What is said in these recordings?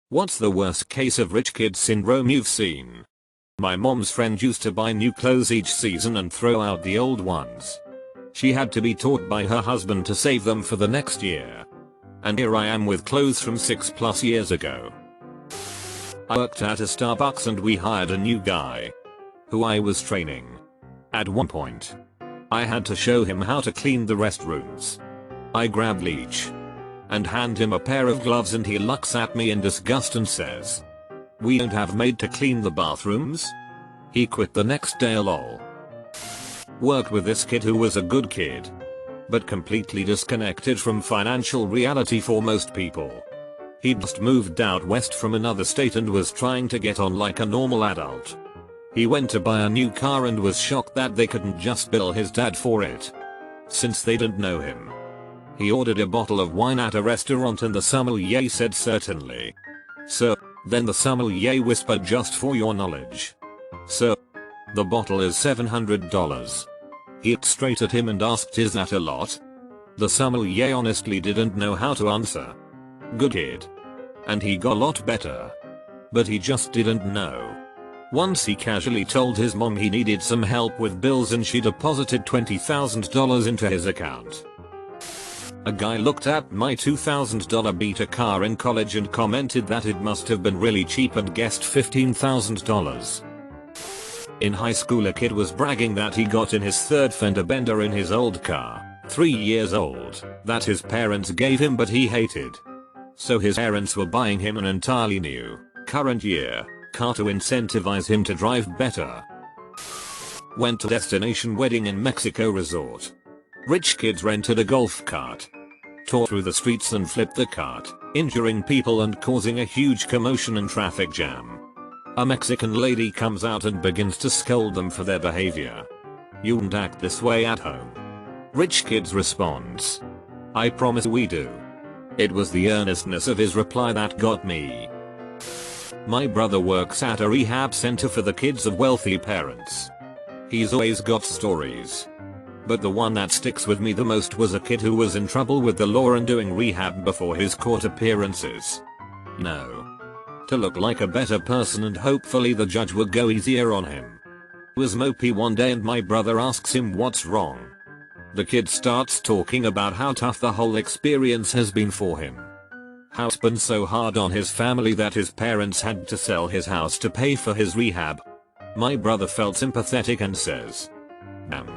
What's the worst case of rich kid syndrome you've seen? My mom's friend used to buy new clothes each season and throw out the old ones. She had to be taught by her husband to save them for the next year. And here I am with clothes from 6+ years ago. I worked at a Starbucks and we hired a new guy who I was training. At one point, I had to show him how to clean the restrooms. I grab bleach and hand him a pair of gloves and he looks at me in disgust and says, "We don't have maid to clean the bathrooms?" He quit the next day lol. Worked with this kid who was a good kid, but completely disconnected from financial reality for most people. He'd just moved out west from another state and was trying to get on like a normal adult. He went to buy a new car and was shocked that they couldn't just bill his dad for it, since they didn't know him. He ordered a bottle of wine at a restaurant and the sommelier said certainly. "Sir." Then the sommelier whispered, "Just for your knowledge, sir, the bottle is $700. He looked straight at him and asked, "Is that a lot?" The sommelier honestly didn't know how to answer. Good kid. And he got a lot better. But he just didn't know. Once he casually told his mom he needed some help with bills and she deposited $20,000 into his account. A guy looked at my $2,000 Beta car in college and commented that it must have been really cheap and guessed $15,000. In high school a kid was bragging that he got in his third fender bender in his old car, 3 years old, that his parents gave him but he hated. So his parents were buying him an entirely new, current year, car to incentivize him to drive better. Went to destination wedding in Mexico resort. Rich kids rented a golf cart, tore through the streets and flipped the cart, injuring people and causing a huge commotion and traffic jam. A Mexican lady comes out and begins to scold them for their behavior. "You wouldn't act this way at home." Rich kids responds, "I promise we do." It was the earnestness of his reply that got me. My brother works at a rehab center for the kids of wealthy parents. He's always got stories, but the one that sticks with me the most was a kid who was in trouble with the law and doing rehab before his court appearances. No. To look like a better person and hopefully the judge would go easier on him. He was mopey one day and my brother asks him what's wrong. The kid starts talking about how tough the whole experience has been for him. How it's been so hard on his family that his parents had to sell his house to pay for his rehab. My brother felt sympathetic and says, "Damn.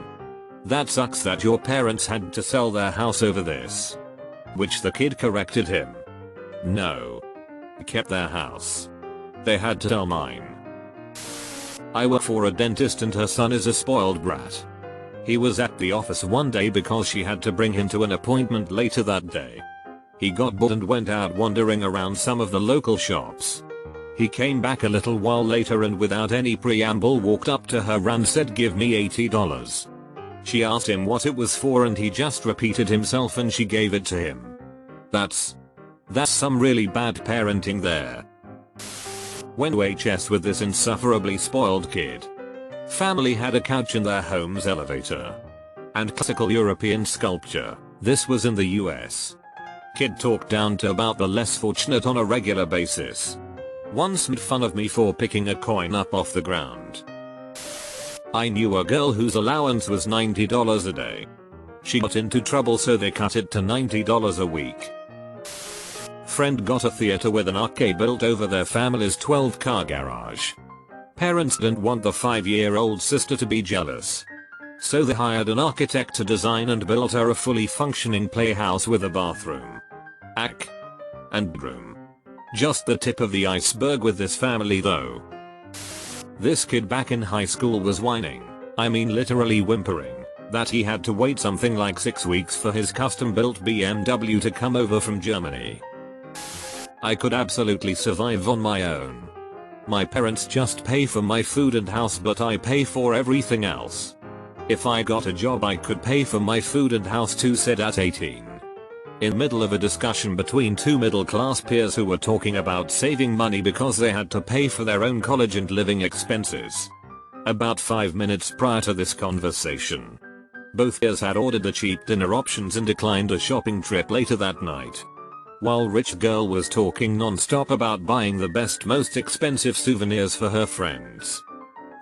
That sucks that your parents had to sell their house over this." Which the kid corrected him. "No. They kept their house. They had to sell mine." I work for a dentist and her son is a spoiled brat. He was at the office one day because she had to bring him to an appointment later that day. He got bored and went out wandering around some of the local shops. He came back a little while later and without any preamble walked up to her and said, "Give me $80. She asked him what it was for and he just repeated himself and she gave it to him. That's some really bad parenting there. Went to HS with this insufferably spoiled kid. Family had a couch in their home's elevator. And classical European sculpture. This was in the US. Kid talked down to about the less fortunate on a regular basis. Once made fun of me for picking a coin up off the ground. I knew a girl whose allowance was $90 a day. She got into trouble so they cut it to $90 a week. Friend got a theater with an arcade built over their family's 12-car garage. Parents didn't want the 5-year-old sister to be jealous, so they hired an architect to design and build her a fully functioning playhouse with a bathroom, and room. Just the tip of the iceberg with this family though. This kid back in high school was whining, I mean literally whimpering, that he had to wait something like 6 weeks for his custom-built BMW to come over from Germany. I could absolutely survive on my own. My parents just pay for my food and house but I pay for everything else. If I got a job I could pay for my food and house too, said at 18. In middle of a discussion between two middle-class peers who were talking about saving money because they had to pay for their own college and living expenses. About 5 minutes prior to this conversation, both peers had ordered the cheap dinner options and declined a shopping trip later that night. while rich girl was talking non-stop about buying the best most expensive souvenirs for her friends.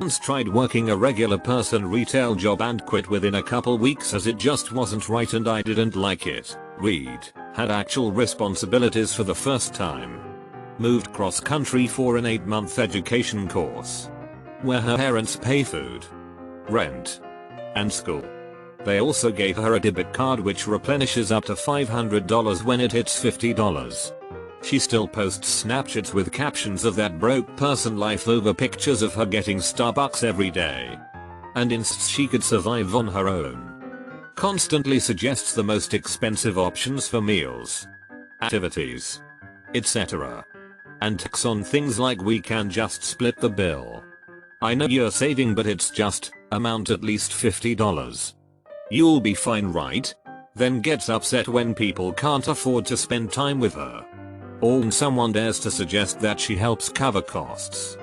Once tried working a regular person retail job and quit within a couple weeks as it just wasn't right and I didn't like it. Reed had actual responsibilities for the first time. Moved cross country for an 8-month education course where her parents pay food, rent, and school. They also gave her a debit card which replenishes up to $500 when it hits $50. She still posts Snapchats with captions of that broke person life over pictures of her getting Starbucks every day. And insists she could survive on her own. Constantly suggests the most expensive options for meals, activities, etc. And tax on things like we can just split the bill. I know you're saving but it's just, amount at least $50. You'll be fine, right? Then gets upset when people can't afford to spend time with her. Or when someone dares to suggest that she helps cover costs.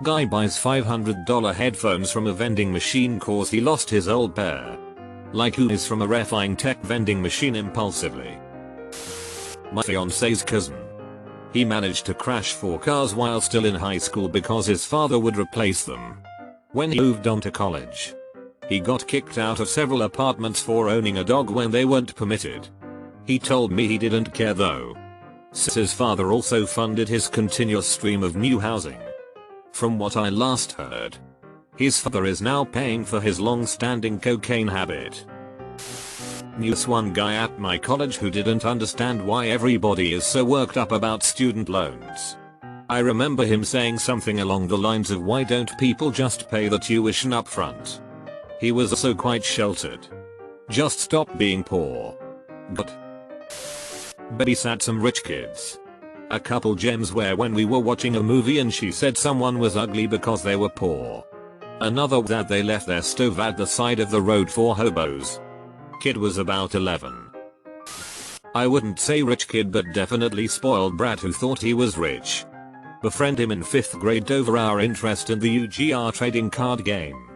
Guy buys $500 headphones from a vending machine cause he lost his old pair. Like who is from a refine tech vending machine impulsively. My fiance's cousin. He managed to crash 4 cars while still in high school because his father would replace them. When he moved on to college, he got kicked out of several apartments for owning a dog when they weren't permitted. He told me he didn't care though, since his father also funded his continuous stream of new housing. From what I last heard, his father is now paying for his long-standing cocaine habit. Knew one guy at my college who didn't understand why everybody is so worked up about student loans. I remember him saying something along the lines of why don't people just pay the tuition up front? He was also quite sheltered. Just stop being poor. But babysat some rich kids. A couple gems where when we were watching a movie and she said someone was ugly because they were poor. Another that they left their stove at the side of the road for hobos. Kid was about 11. I wouldn't say rich kid but definitely spoiled brat who thought he was rich. Befriend him in 5th grade over our interest in the UGR trading card game.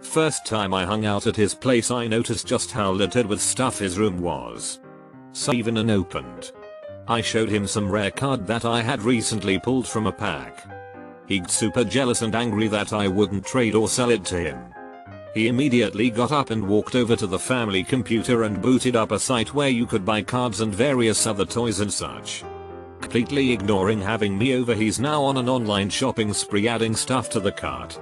First time I hung out at his place I noticed just how littered with stuff his room was. So even unopened. I showed him some rare card that I had recently pulled from a pack. He'd super jealous and angry that I wouldn't trade or sell it to him. He immediately got up and walked over to the family computer and booted up a site where you could buy cards and various other toys and such. Completely ignoring having me over, he's now on an online shopping spree adding stuff to the cart.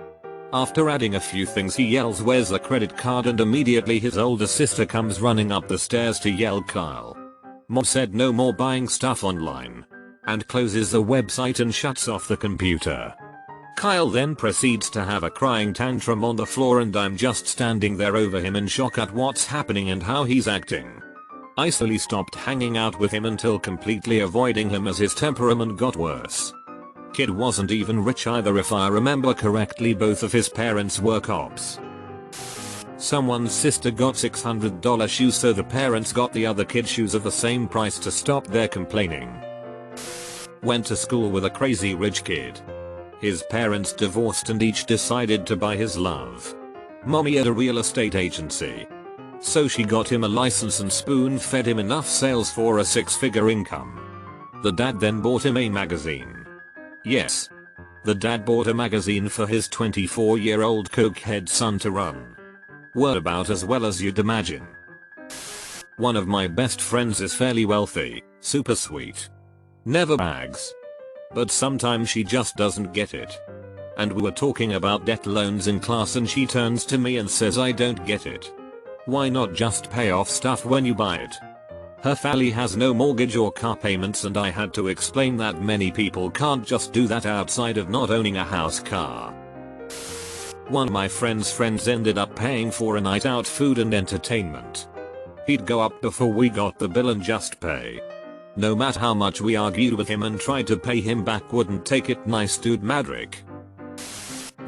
After adding a few things he yells where's the credit card and immediately his older sister comes running up the stairs to yell Kyle. Mom said no more buying stuff online. And closes the website and shuts off the computer. Kyle then proceeds to have a crying tantrum on the floor and I'm just standing there over him in shock at what's happening and how he's acting. I slowly stopped hanging out with him until completely avoiding him as his temperament got worse. Kid wasn't even rich either if I remember correctly, both of his parents were cops. Someone's sister got $600 shoes so the parents got the other kid shoes of the same price to stop their complaining. Went to school with a crazy rich kid. His parents divorced and each decided to buy his love. Mommy had a real estate agency. So she got him a license and spoon-fed him enough sales for a 6-figure income. The dad then bought him a magazine. Yes. The dad bought a magazine for his 24-year-old cokehead son to run. Word about as well as you'd imagine. One of my best friends is fairly wealthy, super sweet. Never brags. But sometimes she just doesn't get it. And we were talking about debt loans in class and she turns to me and says I don't get it. Why not just pay off stuff when you buy it? Her family has no mortgage or car payments and I had to explain that many people can't just do that outside of not owning a house car. One of my friend's friends ended up paying for a night out, food and entertainment. He'd go up before we got the bill and just pay. No matter how much we argued with him and tried to pay him back, wouldn't take it. Nice dude Madrick.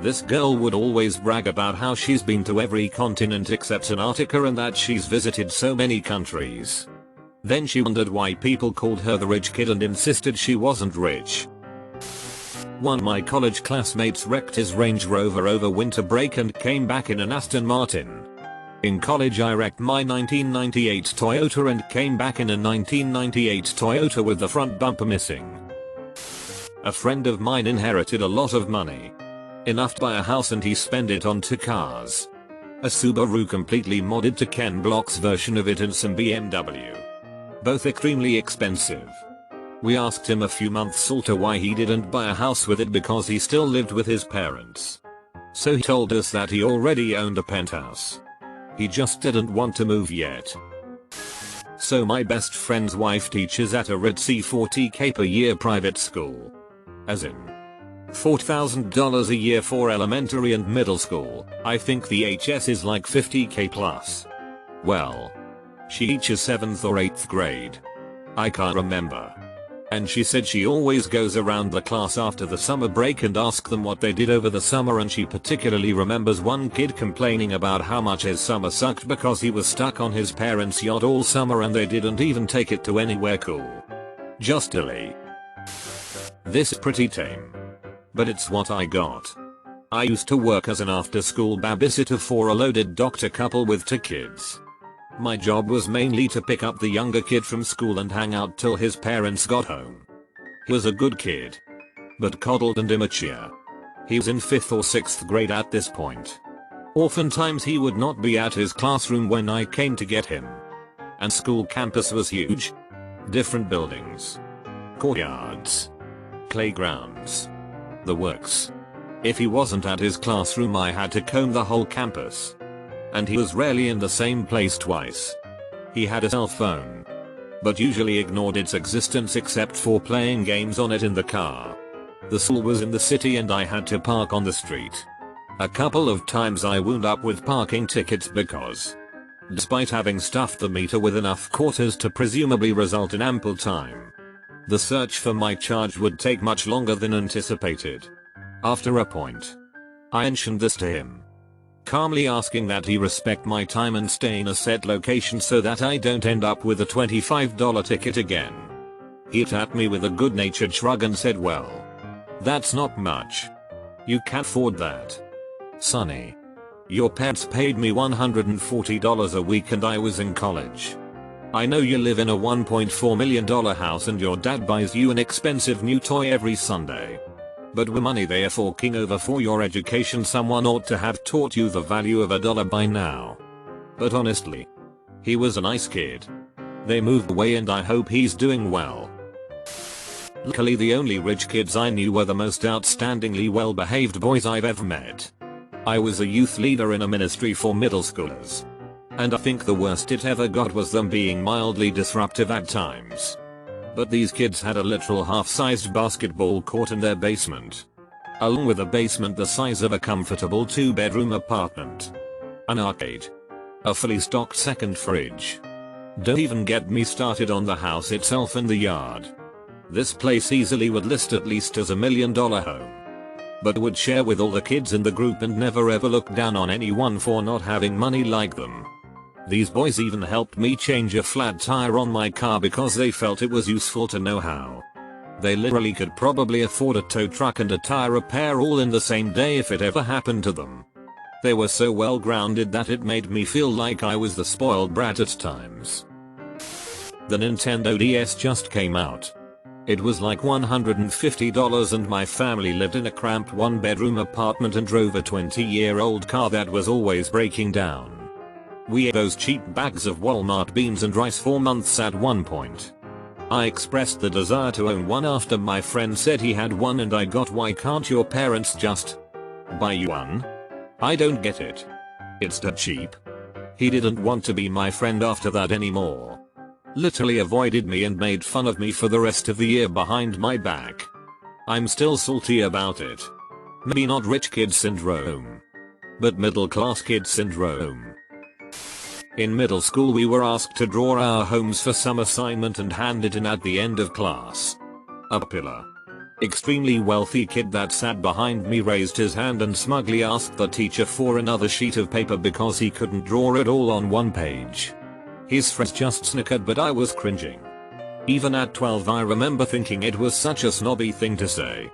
This girl would always brag about how she's been to every continent except Antarctica and that she's visited so many countries. Then she wondered why people called her the rich kid and insisted she wasn't rich. One of my college classmates wrecked his Range Rover over winter break and came back in an Aston Martin. In college I wrecked my 1998 Toyota and came back in a 1998 Toyota with the front bumper missing. A friend of mine inherited a lot of money. Enough to buy a house, and he spent it on 2 cars. A Subaru completely modded to Ken Block's version of it and some BMW. Both extremely expensive. We asked him a few months later why he didn't buy a house with it because he still lived with his parents. So he told us that he already owned a penthouse. He just didn't want to move yet. So my best friend's wife teaches at a ritzy $40,000 per year private school. As in $4,000 a year for elementary and middle school. I think the HS is like $50,000 plus. Well, she teaches 7th or 8th grade. I can't remember. And she said she always goes around the class after the summer break and asks them what they did over the summer, and she particularly remembers one kid complaining about how much his summer sucked because he was stuck on his parents' yacht all summer and they didn't even take it to anywhere cool. Just delete. This is pretty tame. But it's what I got. I used to work as an after-school babysitter for a loaded doctor couple with 2 kids. My job was mainly to pick up the younger kid from school and hang out till his parents got home. He was a good kid, but coddled and immature. He was in 5th or 6th grade at this point. Oftentimes he would not be at his classroom when I came to get him. And school campus was huge. Different buildings, courtyards, playgrounds, the works. If he wasn't at his classroom I had to comb the whole campus. And he was rarely in the same place twice. He had a cell phone, but usually ignored its existence except for playing games on it in the car. The school was in the city and I had to park on the street. A couple of times I wound up with parking tickets because, despite having stuffed the meter with enough quarters to presumably result in ample time, the search for my charge would take much longer than anticipated. After a point, I mentioned this to him, calmly asking that he respect my time and stay in a set location so that I don't end up with a $25 ticket again. He looked at me with a good-natured shrug and said, "Well, that's not much. You can't afford that. Sonny. Your parents paid me $140 a week and I was in college. I know you live in a $1.4 million house and your dad buys you an expensive new toy every Sunday. But with money they are forking over for your education, someone ought to have taught you the value of $1 by now." But honestly, he was a nice kid. They moved away and I hope he's doing well. Luckily the only rich kids I knew were the most outstandingly well-behaved boys I've ever met. I was a youth leader in a ministry for middle schoolers. And I think the worst it ever got was them being mildly disruptive at times. But these kids had a literal half-sized basketball court in their basement, along with a basement the size of a comfortable 2-bedroom apartment, an arcade, a fully stocked second fridge. Don't even get me started on the house itself and the yard. This place easily would list at least as $1 million home, but would share with all the kids in the group and never ever look down on anyone for not having money like them. These boys even helped me change a flat tire on my car because they felt it was useful to know how. They literally could probably afford a tow truck and a tire repair all in the same day if it ever happened to them. They were so well grounded that it made me feel like I was the spoiled brat at times. The Nintendo DS just came out. It was like $150 and my family lived in a cramped 1-bedroom apartment and drove a 20-year-old car that was always breaking down. We ate those cheap bags of Walmart beans and rice for months at one point. I expressed the desire to own one after my friend said he had one and I got, "Why can't your parents just buy you one? I don't get it. It's too cheap." He didn't want to be my friend after that anymore. Literally avoided me and made fun of me for the rest of the year behind my back. I'm still salty about it. Maybe not rich kid syndrome, but middle class kid syndrome. In middle school we were asked to draw our homes for some assignment and hand it in at the end of class. A popular, extremely wealthy kid that sat behind me raised his hand and smugly asked the teacher for another sheet of paper because he couldn't draw it all on one page. His friends just snickered, but I was cringing. Even at 12 I remember thinking it was such a snobby thing to say.